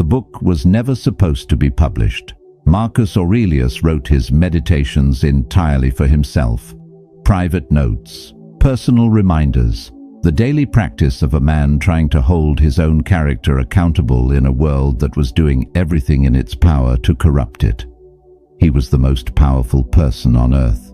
book was never supposed to be published. Marcus Aurelius wrote his meditations entirely for himself. Private notes, personal reminders, the daily practice of a man trying to hold his own character accountable in a world that was doing everything in its power to corrupt it. He was the most powerful person on earth.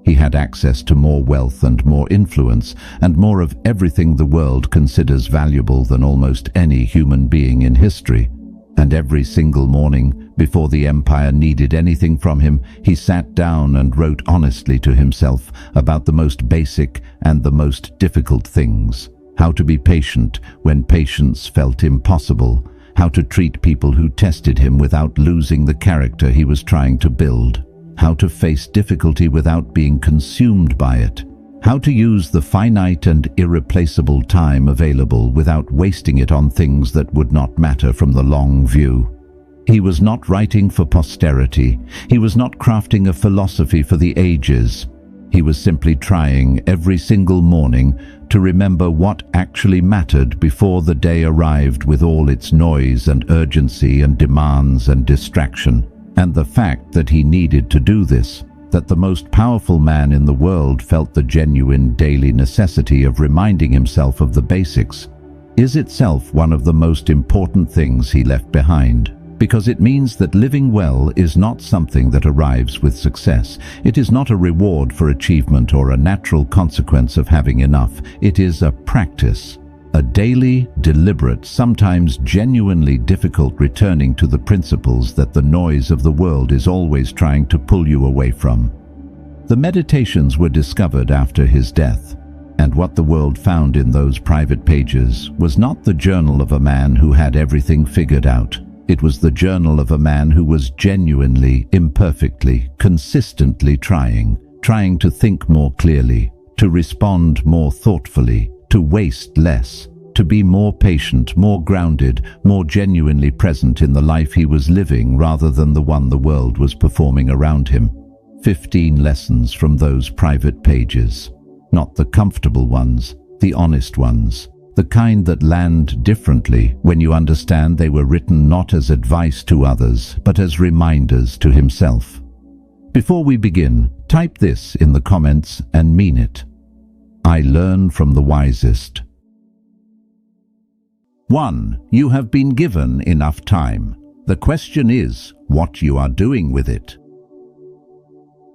He had access to more wealth and more influence, and more of everything the world considers valuable than almost any human being in history. And every single morning, before the empire needed anything from him, he sat down and wrote honestly to himself about the most basic and the most difficult things. How to be patient when patience felt impossible. How to treat people who tested him without losing the character he was trying to build. How to face difficulty without being consumed by it. How to use the finite and irreplaceable time available without wasting it on things that would not matter from the long view. He was not writing for posterity. He was not crafting a philosophy for the ages. He was simply trying every single morning to remember what actually mattered before the day arrived with all its noise and urgency and demands and distraction. And the fact that he needed to do this, that the most powerful man in the world felt the genuine daily necessity of reminding himself of the basics, is itself one of the most important things he left behind. Because it means that living well is not something that arrives with success. It is not a reward for achievement or a natural consequence of having enough. It is a practice, a daily, deliberate, sometimes genuinely difficult returning to the principles that the noise of the world is always trying to pull you away from. The meditations were discovered after his death, and what the world found in those private pages was not the journal of a man who had everything figured out. It was the journal of a man who was genuinely, imperfectly, consistently trying to think more clearly, to respond more thoughtfully, to waste less, to be more patient, more grounded, more genuinely present in the life he was living rather than the one the world was performing around him. 15 lessons from those private pages. Not the comfortable ones, the honest ones. The kind that land differently when you understand they were written not as advice to others, but as reminders to himself. Before we begin, type this in the comments and mean it. I learn from the wisest. 1. You have been given enough time. The question is what you are doing with it.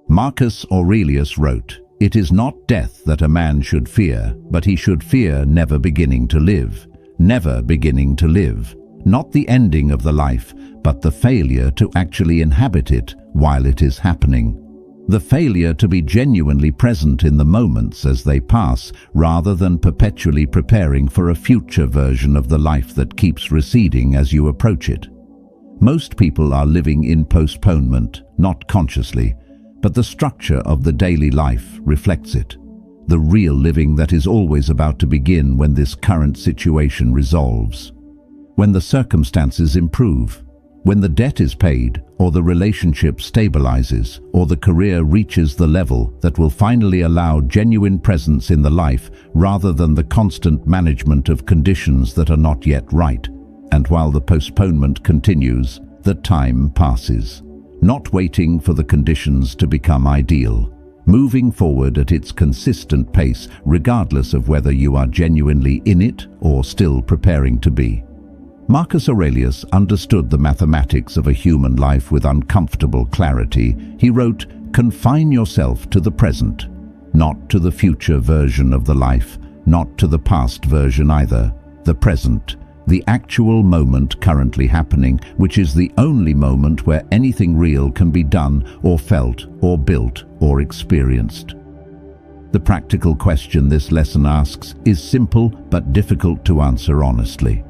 Marcus Aurelius wrote, "It is not death that a man should fear, but he should fear never beginning to live." Never beginning to live. Not the ending of the life, but the failure to actually inhabit it while it is happening. The failure to be genuinely present in the moments as they pass, rather than perpetually preparing for a future version of the life that keeps receding as you approach it. Most people are living in postponement, not consciously, but the structure of the daily life reflects it. The real living that is always about to begin when this current situation resolves. When the circumstances improve. When the debt is paid, or the relationship stabilizes, or the career reaches the level that will finally allow genuine presence in the life rather than the constant management of conditions that are not yet right. And while the postponement continues, the time passes. Not waiting for the conditions to become ideal. Moving forward at its consistent pace, regardless of whether you are genuinely in it or still preparing to be. Marcus Aurelius understood the mathematics of a human life with uncomfortable clarity. He wrote, "Confine yourself to the present, not to the future version of the life, not to the past version either. The present. The actual moment currently happening, which is the only moment where anything real can be done or felt or built or experienced." The practical question this lesson asks is simple but difficult to answer honestly.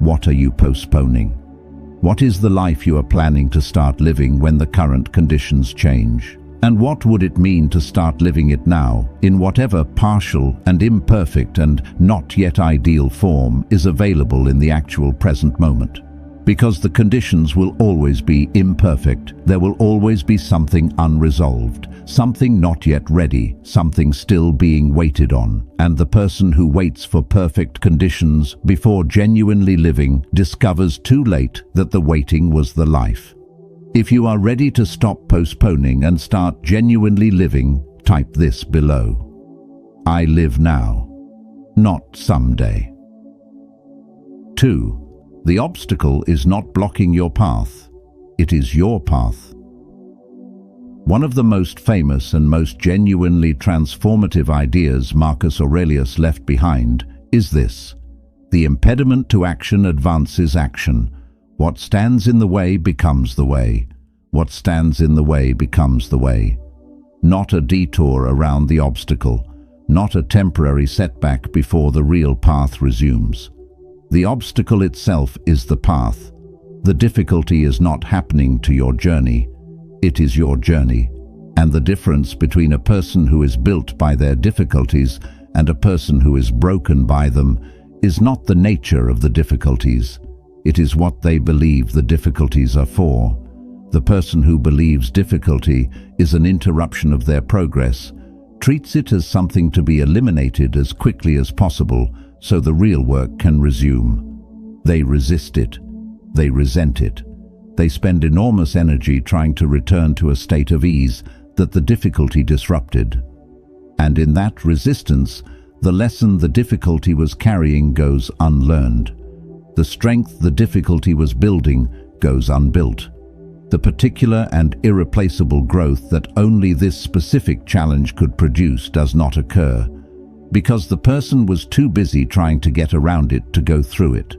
What are you postponing? What is the life you are planning to start living when the current conditions change? And what would it mean to start living it now, in whatever partial and imperfect and not yet ideal form is available in the actual present moment? Because the conditions will always be imperfect. There will always be something unresolved, something not yet ready, something still being waited on. And the person who waits for perfect conditions before genuinely living discovers too late that the waiting was the life. If you are ready to stop postponing and start genuinely living, type this below. I live now, not someday. 2. The obstacle is not blocking your path. It is your path. One of the most famous and most genuinely transformative ideas Marcus Aurelius left behind is this: the impediment to action advances action. What stands in the way becomes the way. What stands in the way becomes the way. Not a detour around the obstacle, not a temporary setback before the real path resumes. The obstacle itself is the path. The difficulty is not happening to your journey. It is your journey. And the difference between a person who is built by their difficulties and a person who is broken by them is not the nature of the difficulties. It is what they believe the difficulties are for. The person who believes difficulty is an interruption of their progress, treats it as something to be eliminated as quickly as possible so the real work can resume. They resist it. They resent it. They spend enormous energy trying to return to a state of ease that the difficulty disrupted. And in that resistance, the lesson the difficulty was carrying goes unlearned. The strength the difficulty was building goes unbuilt. The particular and irreplaceable growth that only this specific challenge could produce does not occur, because the person was too busy trying to get around it to go through it.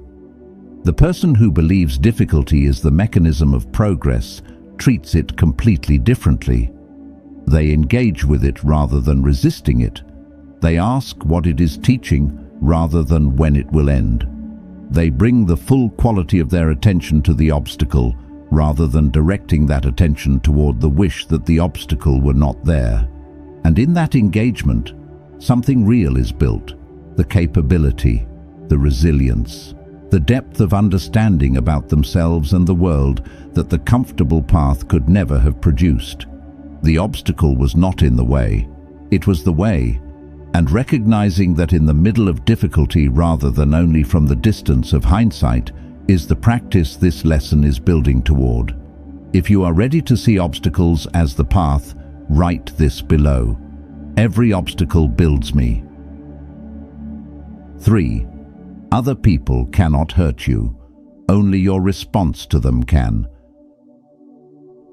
The person who believes difficulty is the mechanism of progress treats it completely differently. They engage with it rather than resisting it. They ask what it is teaching rather than when it will end. They bring the full quality of their attention to the obstacle rather than directing that attention toward the wish that the obstacle were not there. And in that engagement, something real is built: the capability, the resilience, the depth of understanding about themselves and the world that the comfortable path could never have produced. The obstacle was not in the way, it was the way. And recognizing that in the middle of difficulty rather than only from the distance of hindsight is the practice this lesson is building toward. If you are ready to see obstacles as the path, write this below: every obstacle builds me. 3. Other people cannot hurt you. Only your response to them can.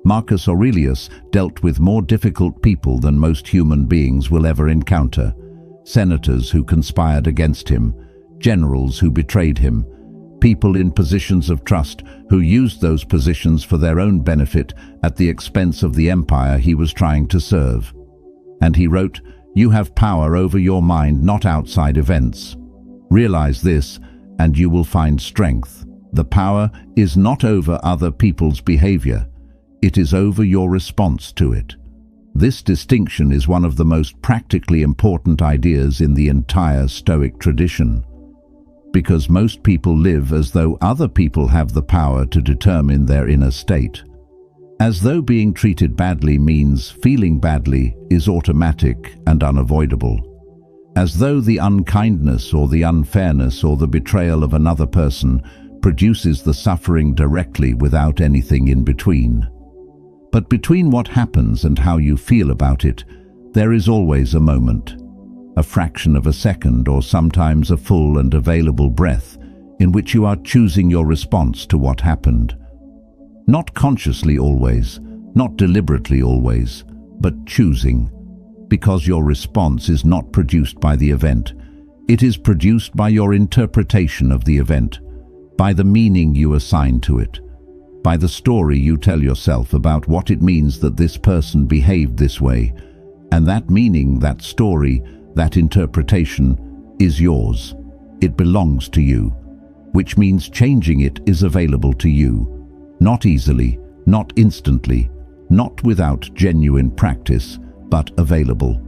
Marcus Aurelius dealt with more difficult people than most human beings will ever encounter. Senators who conspired against him, generals who betrayed him, people in positions of trust who used those positions for their own benefit at the expense of the empire he was trying to serve. And he wrote, "You have power over your mind, not outside events. Realize this, and you will find strength. The power is not over other people's behavior. It is over your response to it." This distinction is one of the most practically important ideas in the entire Stoic tradition, because most people live as though other people have the power to determine their inner state. As though being treated badly means feeling badly is automatic and unavoidable. As though the unkindness or the unfairness or the betrayal of another person produces the suffering directly without anything in between. But between what happens and how you feel about it, there is always a moment, a fraction of a second or sometimes a full and available breath in which you are choosing your response to what happened. Not consciously always, not deliberately always, but choosing, because your response is not produced by the event. It is produced by your interpretation of the event, by the meaning you assign to it, by the story you tell yourself about what it means that this person behaved this way, and that meaning, that story, that interpretation is yours. It belongs to you, which means changing it is available to you. Not easily, not instantly, not without genuine practice, but available.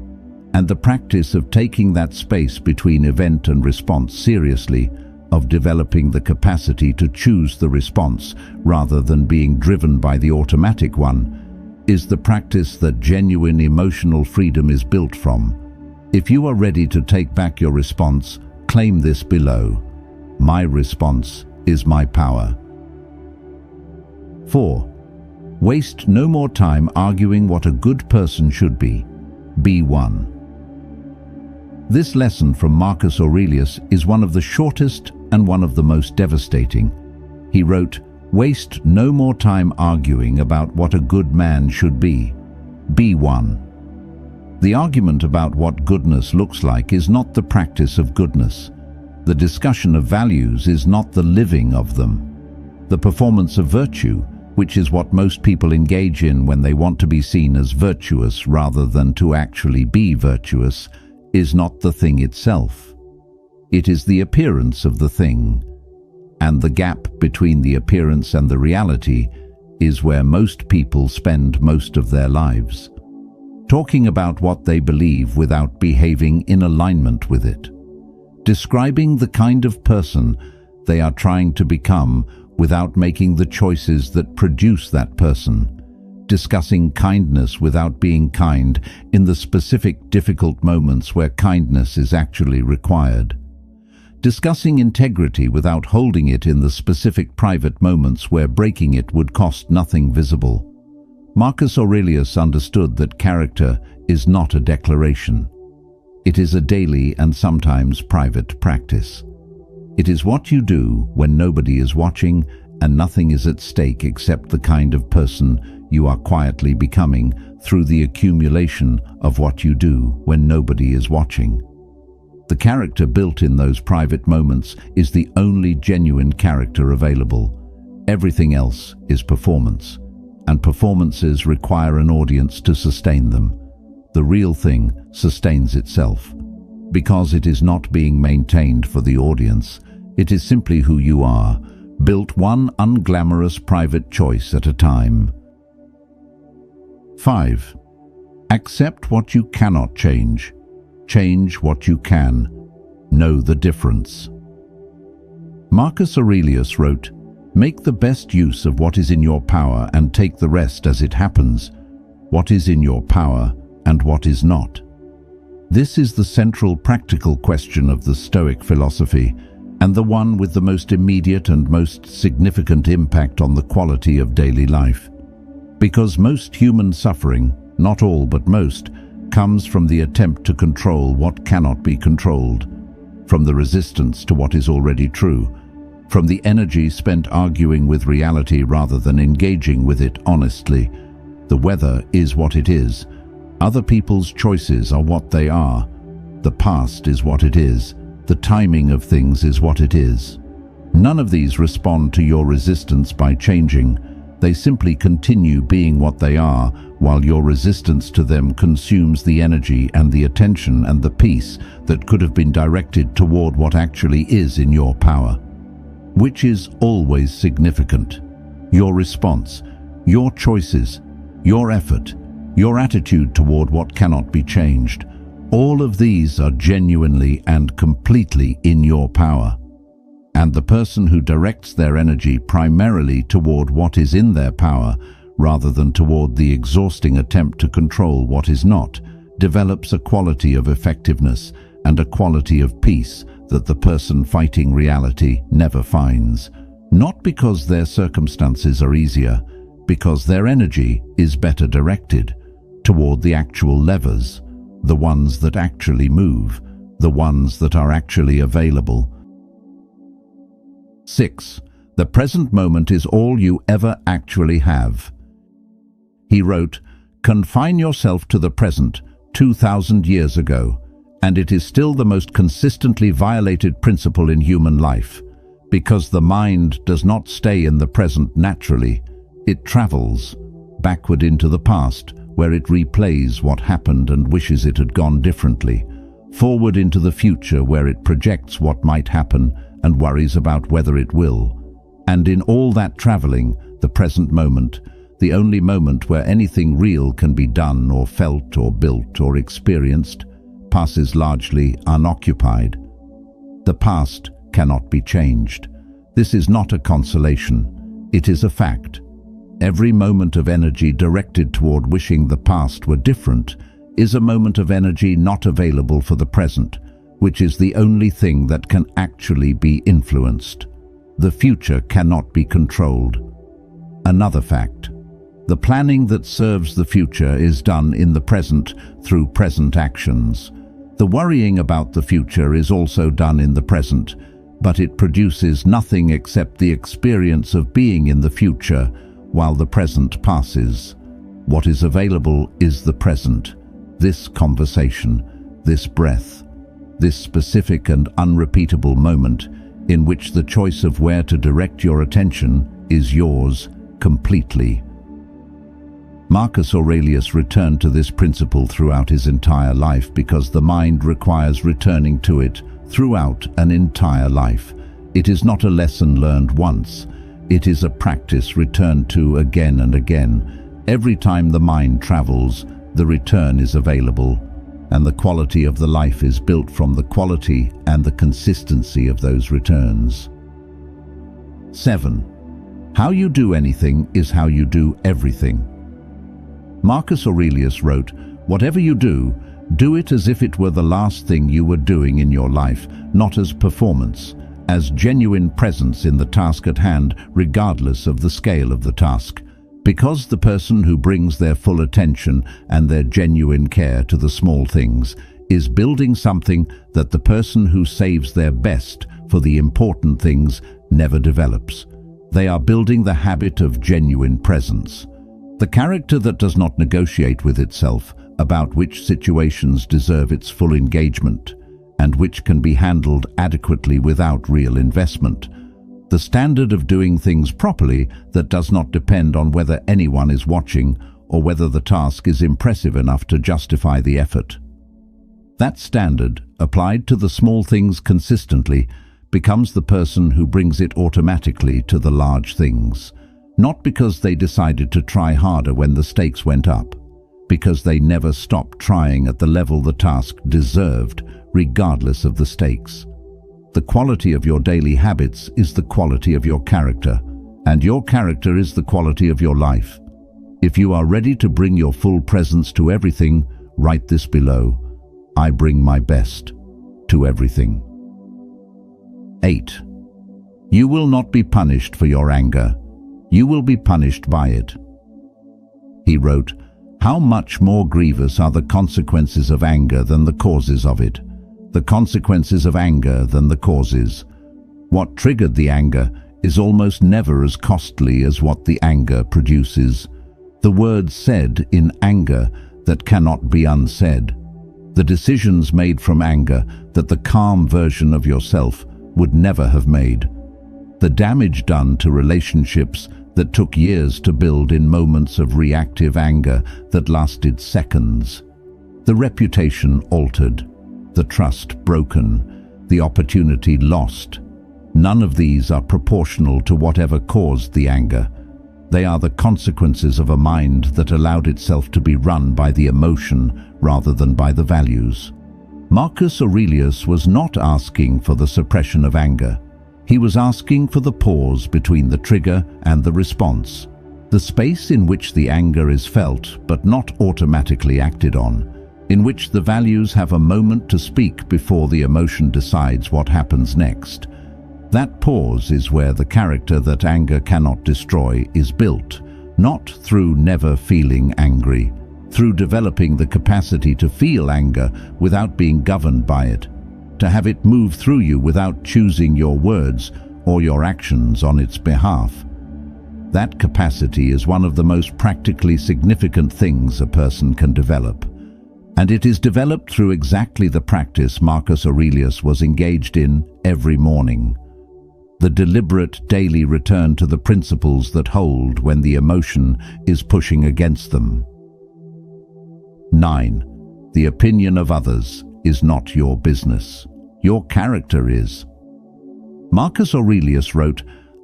And the practice of taking that space between event and response seriously, of developing the capacity to choose the response rather than being driven by the automatic one, is the practice that genuine emotional freedom is built from. If you are ready to take back your response, claim this below: my response is my power. 4. Waste no more time arguing what a good person should be. Be one. This lesson from Marcus Aurelius is one of the shortest and one of the most devastating. He wrote, "Waste no more time arguing about what a good man should be. Be one." The argument about what goodness looks like is not the practice of goodness. The discussion of values is not the living of them. The performance of virtue, which is what most people engage in when they want to be seen as virtuous rather than to actually be virtuous, is not the thing itself. It is the appearance of the thing. And the gap between the appearance and the reality is where most people spend most of their lives. Talking about what they believe without behaving in alignment with it. Describing the kind of person they are trying to become without making the choices that produce that person. Discussing kindness without being kind in the specific difficult moments where kindness is actually required. Discussing integrity without holding it in the specific private moments where breaking it would cost nothing visible. Marcus Aurelius understood that character is not a declaration. It is a daily and sometimes private practice. It is what you do when nobody is watching and nothing is at stake except the kind of person you are quietly becoming through the accumulation of what you do when nobody is watching. The character built in those private moments is the only genuine character available. Everything else is performance, and performances require an audience to sustain them. The real thing sustains itself. Because it is not being maintained for the audience, it is simply who you are, built one unglamorous private choice at a time. 5. Accept what you cannot change. Change what you can. Know the difference. Marcus Aurelius wrote, "Make the best use of what is in your power and take the rest as it happens. What is in your power and what is not." This is the central practical question of the Stoic philosophy, and the one with the most immediate and most significant impact on the quality of daily life. Because most human suffering, not all but most, comes from the attempt to control what cannot be controlled, from the resistance to what is already true, from the energy spent arguing with reality rather than engaging with it honestly. The weather is what it is. Other people's choices are what they are. The past is what it is. The timing of things is what it is. None of these respond to your resistance by changing. They simply continue being what they are, while your resistance to them consumes the energy and the attention and the peace that could have been directed toward what actually is in your power. Which is always significant. Your response, your choices, your effort, your attitude toward what cannot be changed. All of these are genuinely and completely in your power. And the person who directs their energy primarily toward what is in their power, rather than toward the exhausting attempt to control what is not, develops a quality of effectiveness and a quality of peace that the person fighting reality never finds. Not because their circumstances are easier, because their energy is better directed toward the actual levers, the ones that actually move, the ones that are actually available. 6. The present moment is all you ever actually have. He wrote, "Confine yourself to the present 2,000 years ago, and it is still the most consistently violated principle in human life, because the mind does not stay in the present naturally. It travels backward into the past, where it replays what happened and wishes it had gone differently, forward into the future where it projects what might happen and worries about whether it will. And in all that traveling, the present moment, the only moment where anything real can be done or felt or built or experienced, passes largely unoccupied. The past cannot be changed. This is not a consolation, it is a fact. Every moment of energy directed toward wishing the past were different is a moment of energy not available for the present, which is the only thing that can actually be influenced. The future cannot be controlled. Another fact: the planning that serves the future is done in the present through present actions. The worrying about the future is also done in the present, but it produces nothing except the experience of being in the future while the present passes. What is available is the present, this conversation, this breath, this specific and unrepeatable moment in which the choice of where to direct your attention is yours completely. Marcus Aurelius returned to this principle throughout his entire life because the mind requires returning to it throughout an entire life. It is not a lesson learned once. It is a practice returned to again and again. Every time the mind travels, the return is available, and the quality of the life is built from the quality and the consistency of those returns. 7. How you do anything is how you do everything. Marcus Aurelius wrote, "Whatever you do, do it as if it were the last thing you were doing in your life, not as performance, as genuine presence in the task at hand, regardless of the scale of the task. Because the person who brings their full attention and their genuine care to the small things is building something that the person who saves their best for the important things never develops. They are building the habit of genuine presence. The character that does not negotiate with itself about which situations deserve its full engagement and which can be handled adequately without real investment. The standard of doing things properly that does not depend on whether anyone is watching or whether the task is impressive enough to justify the effort. That standard, applied to the small things consistently, becomes the person who brings it automatically to the large things. Not because they decided to try harder when the stakes went up, because they never stopped trying at the level the task deserved, regardless of the stakes. The quality of your daily habits is the quality of your character, and your character is the quality of your life. If you are ready to bring your full presence to everything, write this below: I bring my best to everything. 8. You will not be punished for your anger. You will be punished by it. He wrote, "How much more grievous are the consequences of anger than the causes of it? The consequences of anger than the causes. What triggered the anger is almost never as costly as what the anger produces. The words said in anger that cannot be unsaid. The decisions made from anger that the calm version of yourself would never have made. The damage done to relationships that took years to build in moments of reactive anger that lasted seconds. The reputation altered, the trust broken, the opportunity lost. None of these are proportional to whatever caused the anger. They are the consequences of a mind that allowed itself to be run by the emotion rather than by the values." Marcus Aurelius was not asking for the suppression of anger. He was asking for the pause between the trigger and the response, the space in which the anger is felt but not automatically acted on, in which the values have a moment to speak before the emotion decides what happens next. That pause is where the character that anger cannot destroy is built, not through never feeling angry, through developing the capacity to feel anger without being governed by it, to have it move through you without choosing your words or your actions on its behalf. That capacity is one of the most practically significant things a person can develop. And it is developed through exactly the practice Marcus Aurelius was engaged in every morning. The deliberate daily return to the principles that hold when the emotion is pushing against them. 9. The opinion of others is not your business. Your character is. Marcus Aurelius wrote,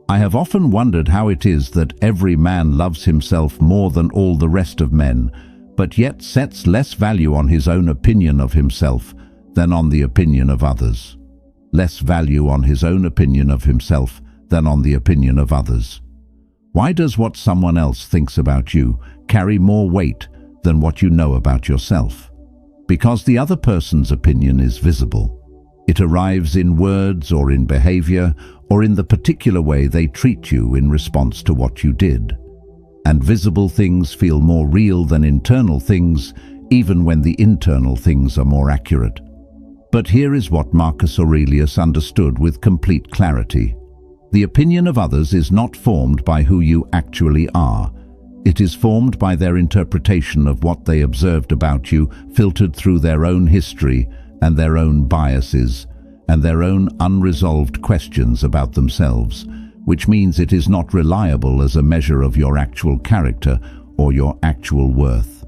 "I have often wondered how it is that every man loves himself more than all the rest of men, but yet sets less value on his own opinion of himself than on the opinion of others." less value on his own opinion of himself than on the opinion of others. Why does what someone else thinks about you carry more weight than what you know about yourself? Because the other person's opinion is visible. It arrives in words or in behavior or in the particular way they treat you in response to what you did. And visible things feel more real than internal things, even when the internal things are more accurate. But here is what Marcus Aurelius understood with complete clarity. The opinion of others is not formed by who you actually are. It is formed by their interpretation of what they observed about you, filtered through their own history and their own biases and their own unresolved questions about themselves, which means it is not reliable as a measure of your actual character or your actual worth.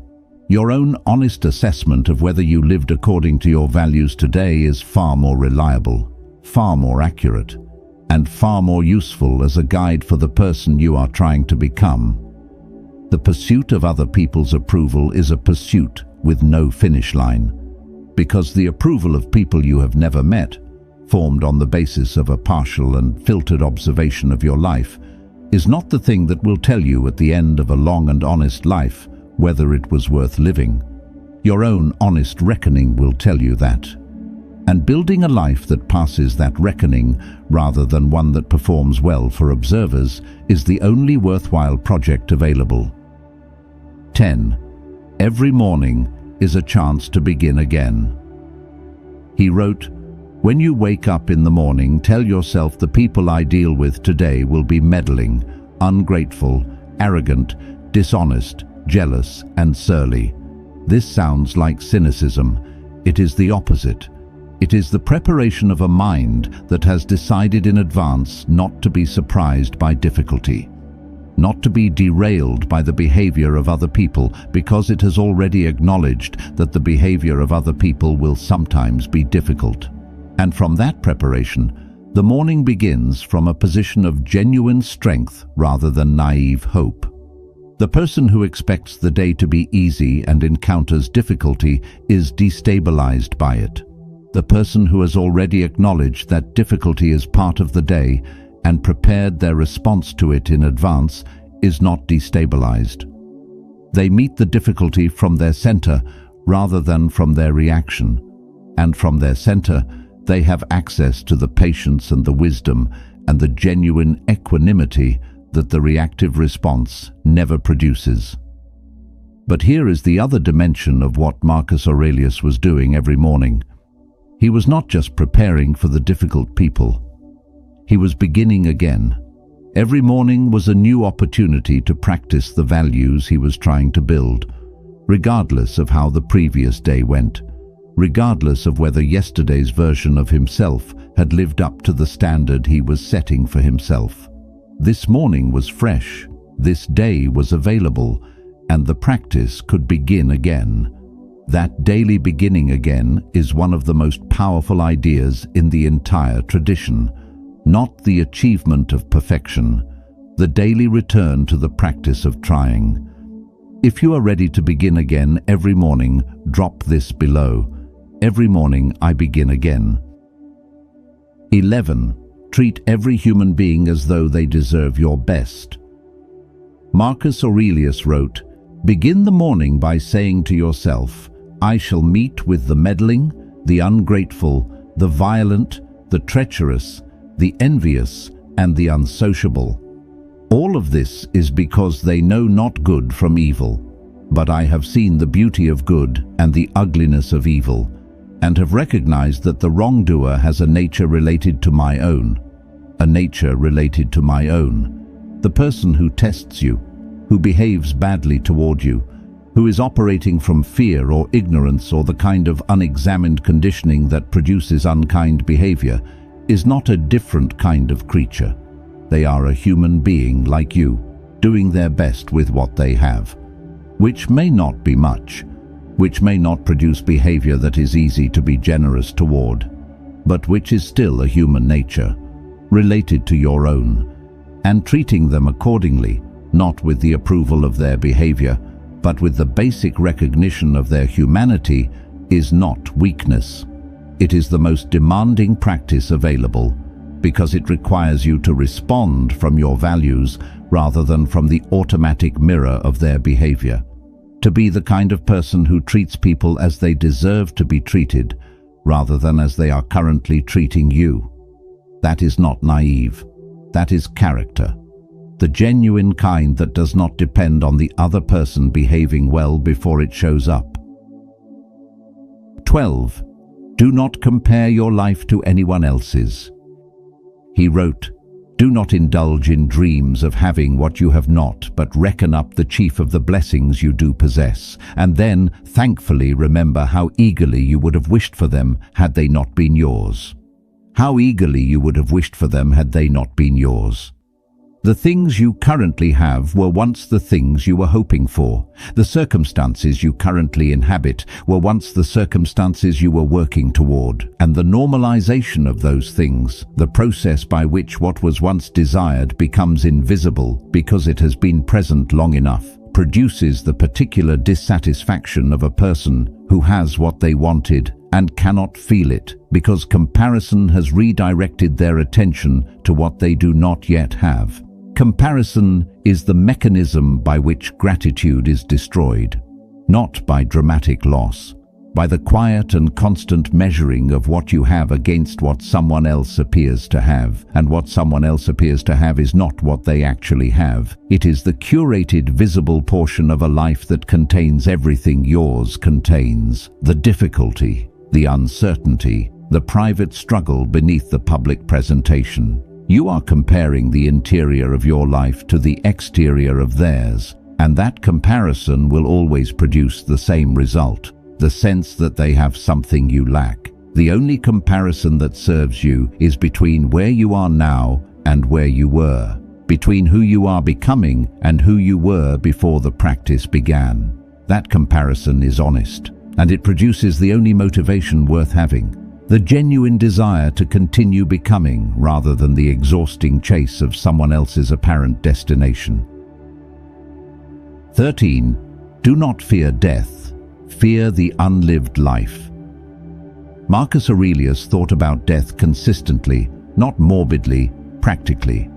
Your own honest assessment of whether you lived according to your values today is far more reliable, far more accurate, and far more useful as a guide for the person you are trying to become. The pursuit of other people's approval is a pursuit with no finish line, because the approval of people you have never met, formed on the basis of a partial and filtered observation of your life, is not the thing that will tell you at the end of a long and honest life whether it was worth living. Your own honest reckoning will tell you that. And building a life that passes that reckoning rather than one that performs well for observers is the only worthwhile project available. 10. Every morning is a chance to begin again. He wrote, "When you wake up in the morning, tell yourself the people I deal with today will be meddling, ungrateful, arrogant, dishonest, jealous, and surly." This sounds like cynicism. It is the opposite. It is the preparation of a mind that has decided in advance not to be surprised by difficulty, not to be derailed by the behavior of other people, because it has already acknowledged that the behavior of other people will sometimes be difficult. And from that preparation, the morning begins from a position of genuine strength rather than naive hope. The person who expects the day to be easy and encounters difficulty is destabilized by it. The person who has already acknowledged that difficulty is part of the day and prepared their response to it in advance is not destabilized. They meet the difficulty from their center rather than from their reaction, and from their center they have access to the patience and the wisdom and the genuine equanimity that the reactive response never produces. But here is the other dimension of what Marcus Aurelius was doing every morning. He was not just preparing for the difficult people. He was beginning again. Every morning was a new opportunity to practice the values he was trying to build, regardless of how the previous day went, regardless of whether yesterday's version of himself had lived up to the standard he was setting for himself. This morning was fresh, this day was available, and the practice could begin again. That daily beginning again is one of the most powerful ideas in the entire tradition, not the achievement of perfection, the daily return to the practice of trying. If you are ready to begin again every morning, drop this below. Every morning I begin again. 11. Treat every human being as though they deserve your best. Marcus Aurelius wrote, "Begin the morning by saying to yourself, I shall meet with the meddling, the ungrateful, the violent, the treacherous, the envious, and the unsociable. All of this is because they know not good from evil. But I have seen the beauty of good and the ugliness of evil, and have recognized that the wrongdoer has a nature related to my own, a nature related to my own. The person who tests you, who behaves badly toward you, who is operating from fear or ignorance or the kind of unexamined conditioning that produces unkind behavior, is not a different kind of creature. They are a human being like you, doing their best with what they have, which may not be much, which may not produce behavior that is easy to be generous toward, but which is still a human nature, related to your own, and treating them accordingly, not with the approval of their behavior, but with the basic recognition of their humanity, is not weakness. It is the most demanding practice available because it requires you to respond from your values rather than from the automatic mirror of their behavior. To be the kind of person who treats people as they deserve to be treated rather than as they are currently treating you. That is not naive. That is character. The genuine kind that does not depend on the other person behaving well before it shows up. 12. Do not compare your life to anyone else's. He wrote, "Do not indulge in dreams of having what you have not, but reckon up the chief of the blessings you do possess, and then thankfully remember how eagerly you would have wished for them had they not been yours." How eagerly you would have wished for them had they not been yours. The things you currently have were once the things you were hoping for. The circumstances you currently inhabit were once the circumstances you were working toward. And the normalization of those things, the process by which what was once desired becomes invisible because it has been present long enough, produces the particular dissatisfaction of a person who has what they wanted and cannot feel it because comparison has redirected their attention to what they do not yet have. Comparison is the mechanism by which gratitude is destroyed, not by dramatic loss, by the quiet and constant measuring of what you have against what someone else appears to have, and what someone else appears to have is not what they actually have. It is the curated, visible portion of a life that contains everything yours contains: the difficulty, the uncertainty, the private struggle beneath the public presentation. You are comparing the interior of your life to the exterior of theirs, and that comparison will always produce the same result, the sense that they have something you lack. The only comparison that serves you is between where you are now and where you were, between who you are becoming and who you were before the practice began. That comparison is honest, and it produces the only motivation worth having: the genuine desire to continue becoming rather than the exhausting chase of someone else's apparent destination. 13. Do not fear death. Fear the unlived life. Marcus Aurelius thought about death consistently, not morbidly, practically.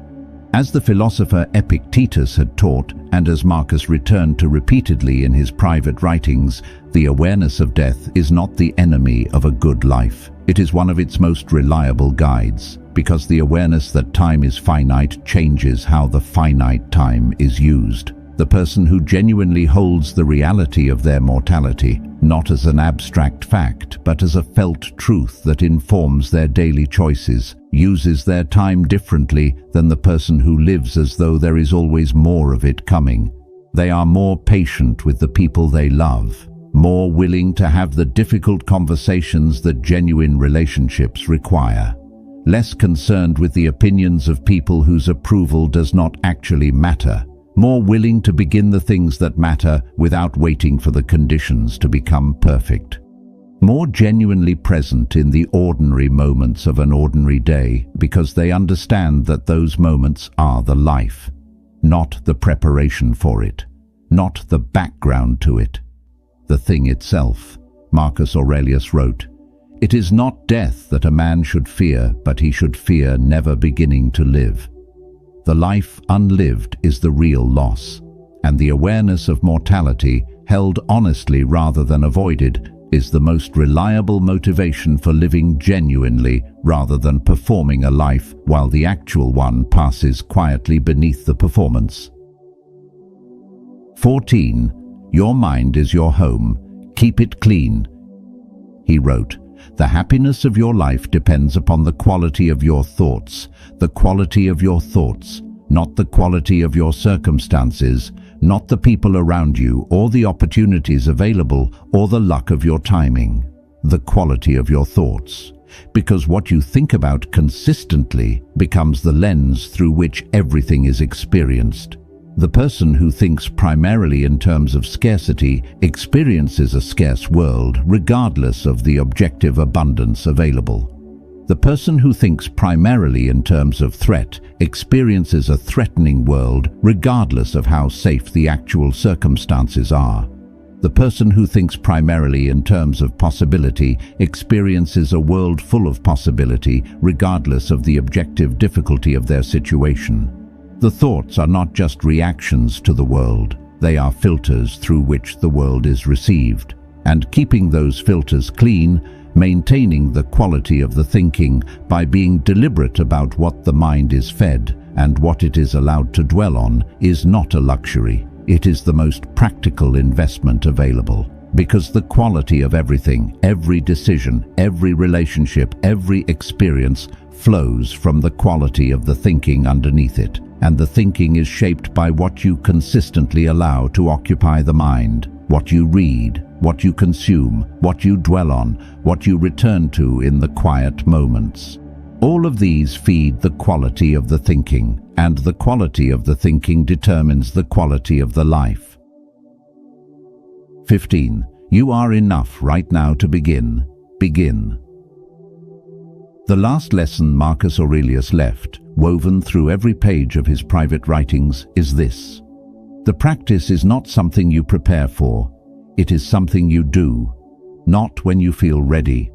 As the philosopher Epictetus had taught, and as Marcus returned to repeatedly in his private writings, the awareness of death is not the enemy of a good life. It is one of its most reliable guides, because the awareness that time is finite changes how the finite time is used. The person who genuinely holds the reality of their mortality, not as an abstract fact, but as a felt truth that informs their daily choices, uses their time differently than the person who lives as though there is always more of it coming. They are more patient with the people they love, more willing to have the difficult conversations that genuine relationships require, less concerned with the opinions of people whose approval does not actually matter, more willing to begin the things that matter without waiting for the conditions to become perfect, more genuinely present in the ordinary moments of an ordinary day because they understand that those moments are the life, not the preparation for it, not the background to it, the thing itself. Marcus Aurelius wrote, "It is not death that a man should fear, but he should fear never beginning to live." The life unlived is the real loss, and the awareness of mortality, held honestly rather than avoided, is the most reliable motivation for living genuinely rather than performing a life while the actual one passes quietly beneath the performance. 14. Your mind is your home. Keep it clean. He wrote, "The happiness of your life depends upon the quality of your thoughts, the quality of your thoughts, not the quality of your circumstances, not the people around you or the opportunities available or the luck of your timing, the quality of your thoughts. Because what you think about consistently becomes the lens through which everything is experienced. The person who thinks primarily in terms of scarcity experiences a scarce world regardless of the objective abundance available. The person who thinks primarily in terms of threat experiences a threatening world regardless of how safe the actual circumstances are. The person who thinks primarily in terms of possibility experiences a world full of possibility, regardless of the objective difficulty of their situation. The thoughts are not just reactions to the world, they are filters through which the world is received. And keeping those filters clean, maintaining the quality of the thinking by being deliberate about what the mind is fed and what it is allowed to dwell on, is not a luxury. It is the most practical investment available, because the quality of everything, every decision, every relationship, every experience flows from the quality of the thinking underneath it, and the thinking is shaped by what you consistently allow to occupy the mind, what you read, what you consume, what you dwell on, what you return to in the quiet moments. All of these feed the quality of the thinking, and the quality of the thinking determines the quality of the life. 15. You are enough right now to begin. Begin. The last lesson Marcus Aurelius left, woven through every page of his private writings, is this: the practice is not something you prepare for, it is something you do, not when you feel ready,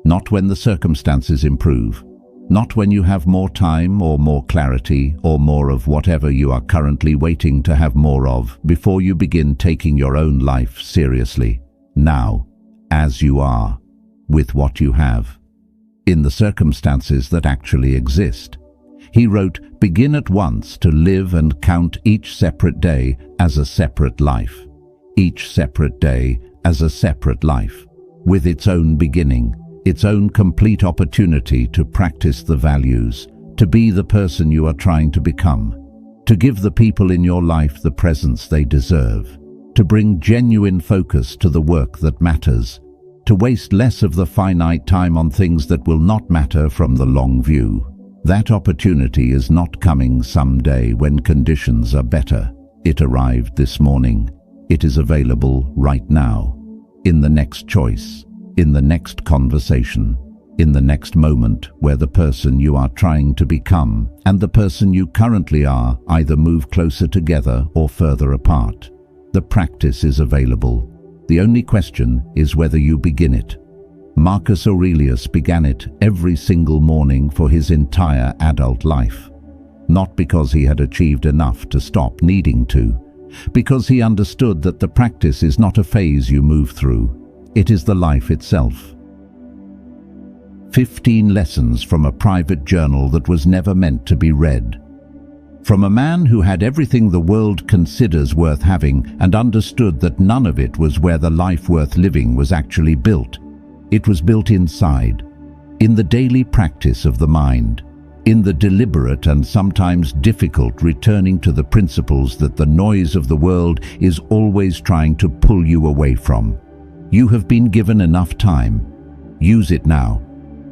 not when the circumstances improve, not when you have more time or more clarity or more of whatever you are currently waiting to have more of before you begin taking your own life seriously. Now, as you are, with what you have, in the circumstances that actually exist. He wrote, "Begin at once to live and count each separate day as a separate life. Each separate day as a separate life, with its own beginning, its own complete opportunity to practice the values, to be the person you are trying to become, to give the people in your life the presence they deserve, to bring genuine focus to the work that matters, to waste less of the finite time on things that will not matter from the long view. That opportunity is not coming someday when conditions are better. It arrived this morning. It is available right now, in the next choice, in the next conversation, in the next moment where the person you are trying to become and the person you currently are either move closer together or further apart. The practice is available. The only question is whether you begin it. Marcus Aurelius began it every single morning for his entire adult life. Not because he had achieved enough to stop needing to, because he understood that the practice is not a phase you move through. It is the life itself. 15 lessons from a private journal that was never meant to be read. From a man who had everything the world considers worth having and understood that none of it was where the life worth living was actually built. It was built inside, in the daily practice of the mind, in the deliberate and sometimes difficult returning to the principles that the noise of the world is always trying to pull you away from. You have been given enough time. Use it now.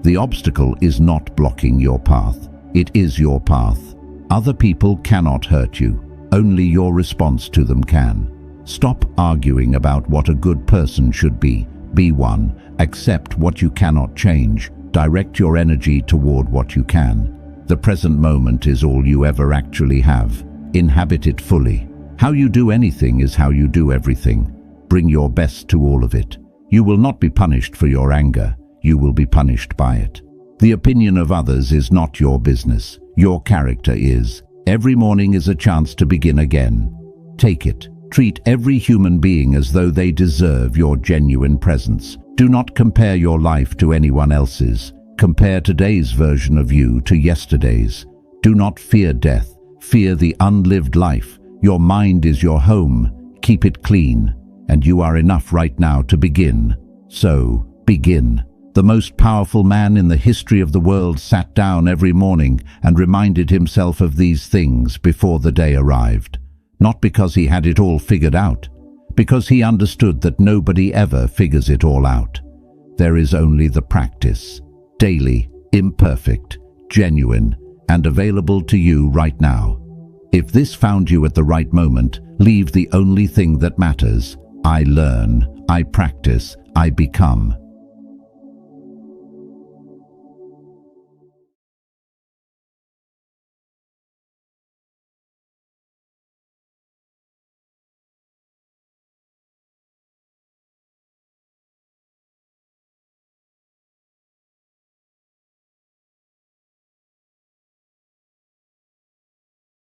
The obstacle is not blocking your path. It is your path. Other people cannot hurt you. Only your response to them can. Stop arguing about what a good person should be. Be one. Accept what you cannot change. Direct your energy toward what you can. The present moment is all you ever actually have. Inhabit it fully. How you do anything is how you do everything. Bring your best to all of it. You will not be punished for your anger. You will be punished by it. The opinion of others is not your business. Your character is. Every morning is a chance to begin again. Take it. Treat every human being as though they deserve your genuine presence. Do not compare your life to anyone else's. Compare today's version of you to yesterday's. Do not fear death. Fear the unlived life. Your mind is your home. Keep it clean. And you are enough right now to begin. So, begin. The most powerful man in the history of the world sat down every morning and reminded himself of these things before the day arrived. Not because he had it all figured out, because he understood that nobody ever figures it all out. There is only the practice, daily, imperfect, genuine, and available to you right now. If this found you at the right moment, leave the only thing that matters. I learn, I practice, I become.